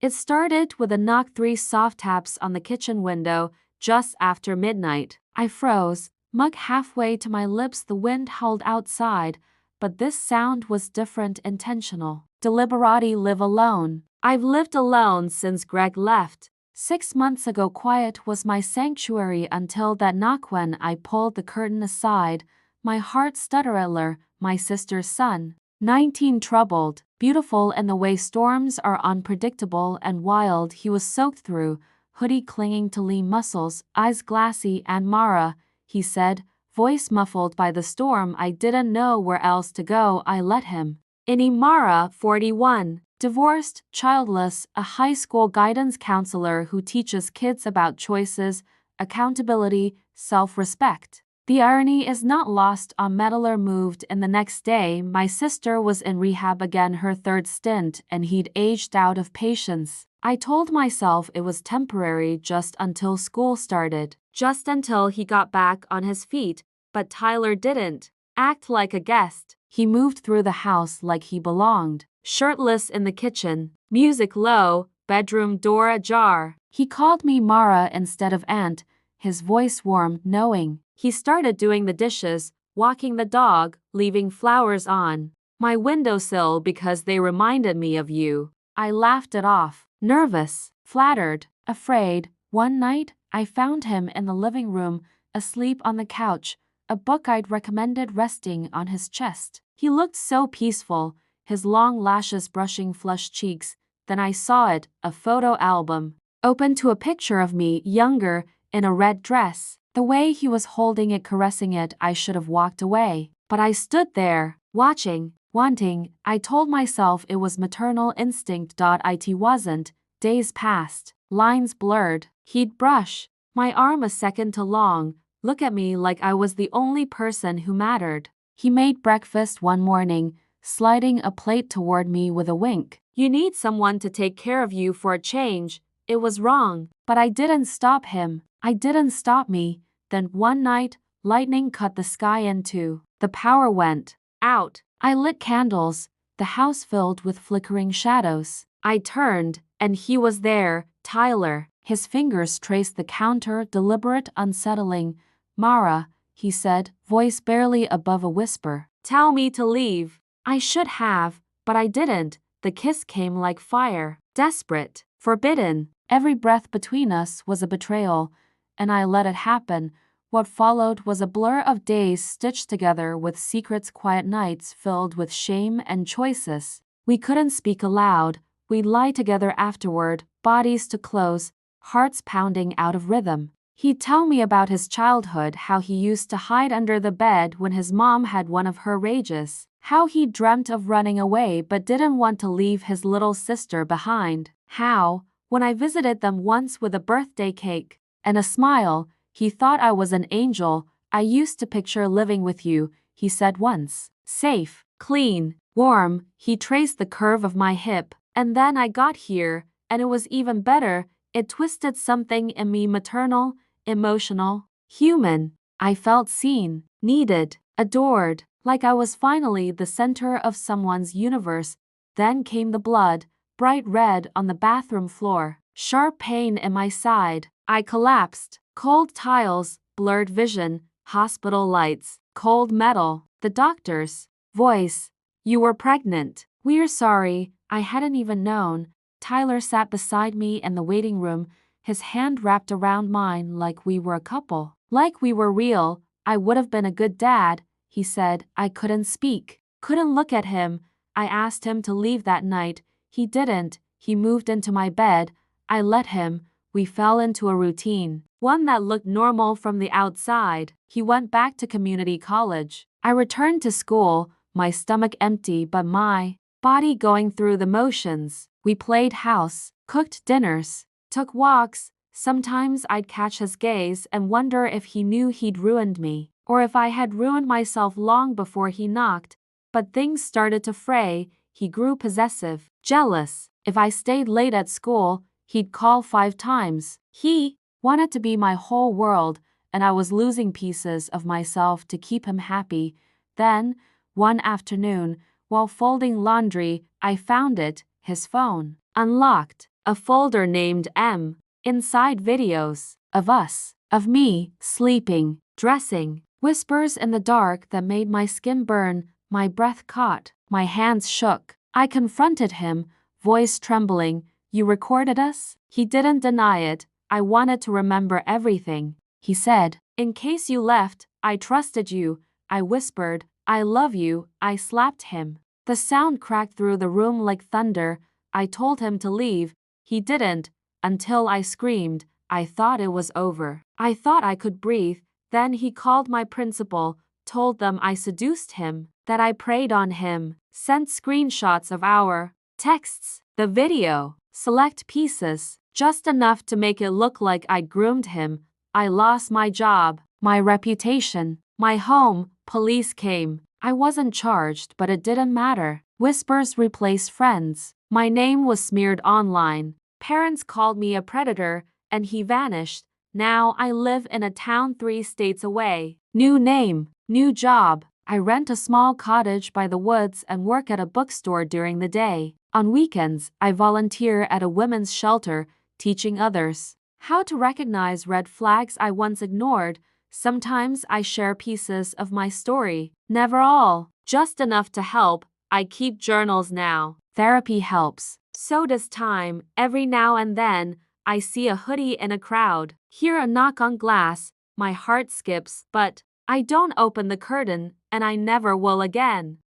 It started with a knock, 3 soft taps on the kitchen window just after midnight. I froze, mug halfway to my lips. The wind howled outside, but this sound was different, intentional. Deliberati live alone. I've lived alone since Greg left. 6 months ago, quiet was my sanctuary until that knock. When I pulled the curtain aside, my heart stutterer, my sister's son. 19, troubled, beautiful in the way storms are, unpredictable and wild. He was soaked through, hoodie clinging to lean muscles, eyes glassy. And Mara, he said, voice muffled by the storm. I didn't know where else to go. I let him. Mara, 41, divorced, childless, a high school guidance counselor who teaches kids about choices, accountability, self-respect. The irony is not lost on Meddler. Moved in the next day. My sister was in rehab again, her 3rd stint, and he'd aged out of patience. I told myself it was temporary, just until school started, just until he got back on his feet. But Tyler didn't act like a guest. He moved through the house like he belonged, shirtless in the kitchen, music low, bedroom door ajar. He called me Mara instead of Aunt, his voice warm, knowing. He started doing the dishes, walking the dog, leaving flowers on my windowsill because they reminded me of you. I laughed it off, nervous, flattered, afraid. One night, I found him in the living room, asleep on the couch, a book I'd recommended resting on his chest. He looked so peaceful, his long lashes brushing flushed cheeks. Then I saw it, a photo album, open to a picture of me, younger, in a red dress. The way he was holding it, caressing it, I should have walked away. But I stood there, watching, wanting. I told myself it was maternal instinct. It wasn't. Days passed, lines blurred. He'd brush my arm a second too long, look at me like I was the only person who mattered. He made breakfast one morning, sliding a plate toward me with a wink. You need someone to take care of you for a change. It was wrong, but I didn't stop him. I didn't stop me. Then one night, lightning cut the sky in two. The power went out. I lit candles, the house filled with flickering shadows. I turned, and he was there, Tyler. His fingers traced the counter, deliberate, unsettling. Mara, he said, voice barely above a whisper. Tell me to leave. I should have, but I didn't. The kiss came like fire, desperate, forbidden. Every breath between us was a betrayal, and I let it happen. What followed was a blur of days stitched together with secrets, quiet nights filled with shame and choices. We couldn't speak aloud. We'd lie together afterward, bodies to close, hearts pounding out of rhythm. He'd tell me about his childhood, how he used to hide under the bed when his mom had one of her rages, how he dreamt of running away but didn't want to leave his little sister behind, how, when I visited them once with a birthday cake and a smile, he thought I was an angel. I used to picture living with you, he said once. Safe, clean, warm. He traced the curve of my hip. And then I got here, and it was even better. It twisted something in me, maternal, emotional, human. I felt seen, needed, adored, like I was finally the center of someone's universe. Then came the blood, bright red on the bathroom floor, sharp pain in my side. I collapsed. Cold tiles, blurred vision, hospital lights, cold metal. The doctor's voice. You were pregnant. We're sorry. I hadn't even known. Tyler sat beside me in the waiting room, his hand wrapped around mine like we were a couple. Like we were real. I would have been a good dad, he said. I couldn't speak, couldn't look at him. I asked him to leave that night. He didn't. He moved into my bed. I let him. We fell into a routine, one that looked normal from the outside. He went back to community college. I returned to school, my stomach empty but my body going through the motions. We played house, cooked dinners, took walks. Sometimes I'd catch his gaze and wonder if he knew he'd ruined me, or if I had ruined myself long before he knocked. But things started to fray. He grew possessive, jealous. If I stayed late at school, he'd call 5 times. He wanted to be my whole world, and I was losing pieces of myself to keep him happy. Then, one afternoon, while folding laundry, I found it, his phone, unlocked. a folder named M. Inside videos of us, of me, sleeping, dressing, whispers in the dark that made my skin burn, my breath caught, my hands shook. I confronted him, voice trembling. You recorded us? He didn't deny it. I wanted to remember everything. He said, in case you left, I trusted you. I whispered, I love you. I slapped him. The sound cracked through the room like thunder. I told him to leave. He didn't, until I screamed. I thought it was over. I thought I could breathe. Then he called my principal, told them I seduced him, that I preyed on him, sent screenshots of our texts, the video, select pieces, just enough to make it look like I'd groomed him. I lost my job, my reputation, my home. Police came. I wasn't charged, but it didn't matter. Whispers replaced friends. My name was smeared online. Parents called me a predator, and he vanished. Now I live in a town 3 states away. New name, new job. I rent a small cottage by the woods and work at a bookstore during the day. On weekends, I volunteer at a women's shelter, teaching others how to recognize red flags I once ignored. Sometimes I share pieces of my story. Never all, just enough to help. I keep journals now. Therapy helps. So does time. Every now and then, I see a hoodie in a crowd, hear a knock on glass, my heart skips, but I don't open the curtain, and I never will again.